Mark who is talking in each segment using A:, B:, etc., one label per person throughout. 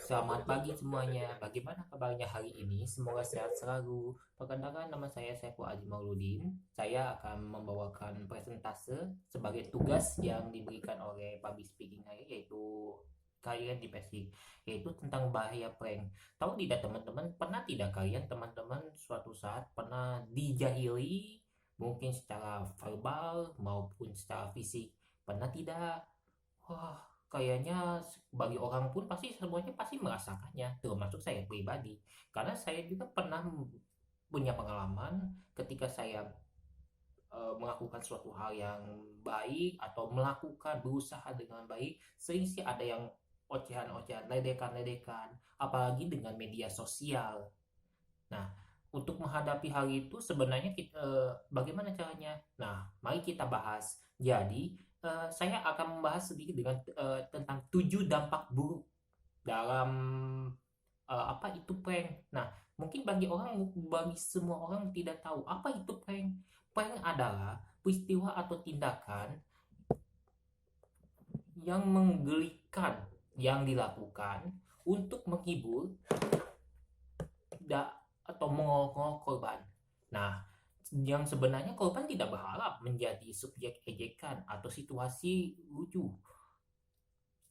A: Selamat pagi semuanya. Bagaimana kabarnya hari ini? Semoga sehat selalu. Perkenalkan, nama saya Saiful Aji Mauludin. Saya akan membawakan presentase sebagai tugas yang diberikan oleh public speaking saya, yaitu kalian di PSI, yaitu tentang bahaya prank. Tahu tidak teman-teman, pernah tidak kalian teman-teman suatu saat pernah dijahili, mungkin secara verbal maupun secara fisik? Pernah tidak? Wah, kayaknya bagi orang pun pasti semuanya pasti merasakannya, termasuk saya pribadi. Karena saya juga pernah punya pengalaman ketika saya melakukan suatu hal yang baik atau melakukan berusaha dengan baik, sering sih ada yang ocehan-ocehan, ledekan-ledekan, apalagi dengan media sosial. Nah, untuk menghadapi hal itu sebenarnya bagaimana caranya? Nah, mari kita bahas. Jadi, saya akan membahas sedikit dengan tentang 7 dampak buruk dalam apa itu prank. Nah, mungkin bagi semua orang tidak tahu apa itu prank. Prank adalah peristiwa atau tindakan yang menggelikan yang dilakukan untuk menghibur atau mengolok korban. Nah, yang sebenarnya korban tidak berharap menjadi subjek ejekan atau situasi lucu.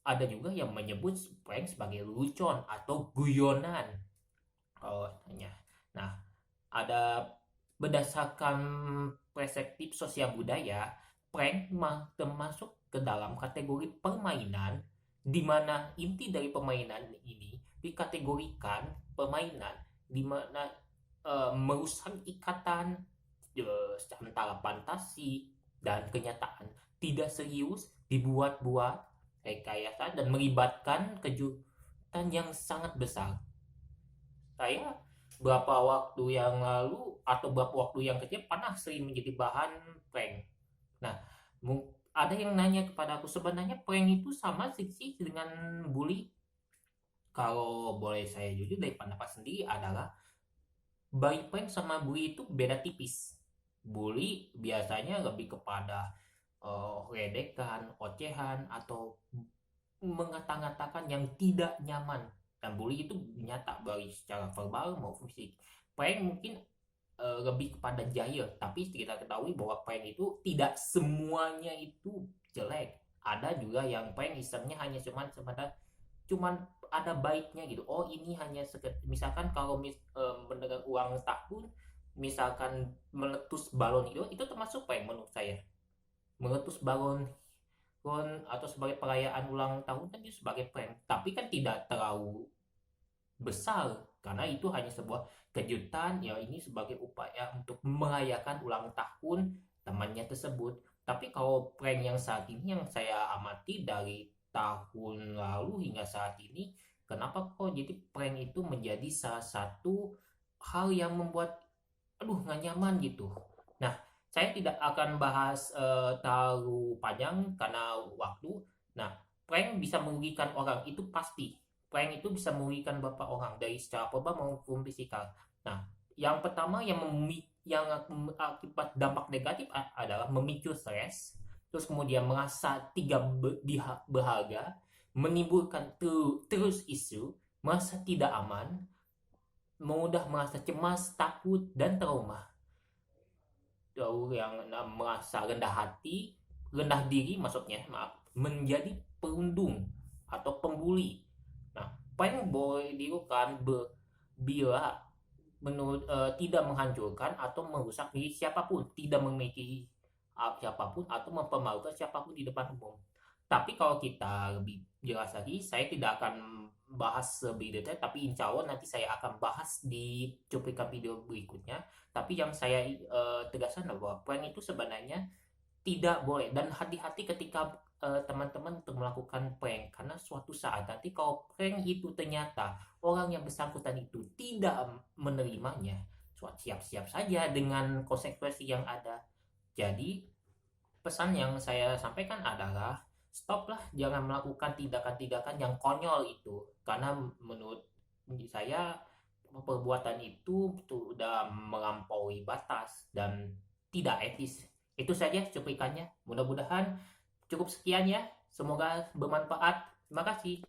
A: Ada juga yang menyebut prank sebagai lucuan atau guyonan. Oh, tanya. Nah, ada berdasarkan perspektif sosial budaya, prank termasuk ke dalam kategori permainan di mana inti dari permainan ini dikategorikan permainan di mana merusak ikatan antara fantasi dan kenyataan, tidak serius, dibuat-buat rekayasa dan melibatkan kejutan yang sangat besar. Saya beberapa waktu yang lalu atau beberapa waktu yang kecil pernah sering menjadi bahan prank. Nah, ada yang nanya kepada aku, sebenarnya prank itu sama sih dengan bully? Kalau boleh saya jujur dari pendapat sendiri adalah baik prank sama bully itu beda tipis. Bully biasanya lebih kepada ledekan, ocehan, atau mengata-ngatakan yang tidak nyaman. Dan bully itu nyata baik secara verbal maupun fisik. Prank mungkin lebih kepada jahil, tapi kita ketahui bahwa prank itu tidak semuanya itu jelek. Ada juga yang prank isengnya hanya cuman ada baiknya gitu. Oh, ini hanya misalkan kalau mendengar ulang tahun, misalkan meletus balon itu termasuk prank menurut saya. Meletus balon atau sebagai perayaan ulang tahun kan itu sebagai prank, tapi kan tidak terlalu besar karena itu hanya sebuah kejutan ya, ini sebagai upaya untuk merayakan ulang tahun temannya tersebut. Tapi kalau prank yang saat ini yang saya amati dari tahun lalu hingga saat ini, kenapa kok jadi prank itu menjadi salah satu hal yang membuat aduh nggak nyaman gitu. Nah, saya tidak akan bahas terlalu panjang karena waktu. Nah, prank bisa merugikan orang itu pasti. Prank itu bisa merugikan beberapa orang dari secara verbal maupun fisikal. Nah, yang pertama yang akibat dampak negatif adalah memicu stres, terus kemudian merasa tidak berharga, menimbulkan terus isu, merasa tidak aman, mudah merasa cemas, takut, dan trauma. Yang merasa rendah hati, rendah diri maksudnya, maaf, menjadi perundung atau pembuli. Nah, prank boleh dilakukan bila menurut tidak menghancurkan atau merusak diri siapapun, tidak memiliki siapapun atau mempermalukan siapapun di depan umum. Tapi kalau kita lebih jelas lagi, saya tidak akan bahas lebih detail, tapi insya Allah nanti saya akan bahas di cuplikan video berikutnya. Tapi yang saya tegaskan bahwa prank itu sebenarnya tidak boleh, dan hati-hati ketika teman-teman untuk melakukan prank, karena suatu saat nanti kalau prank itu ternyata orang yang bersangkutan itu tidak menerimanya, siap-siap saja dengan konsekuensi yang ada. Jadi pesan yang saya sampaikan adalah stoplah, jangan melakukan tindakan-tindakan yang konyol itu, karena menurut saya perbuatan itu sudah melampaui batas dan tidak etis. Itu saja cuplikannya. Mudah-mudahan cukup sekian ya. Semoga bermanfaat. Terima kasih.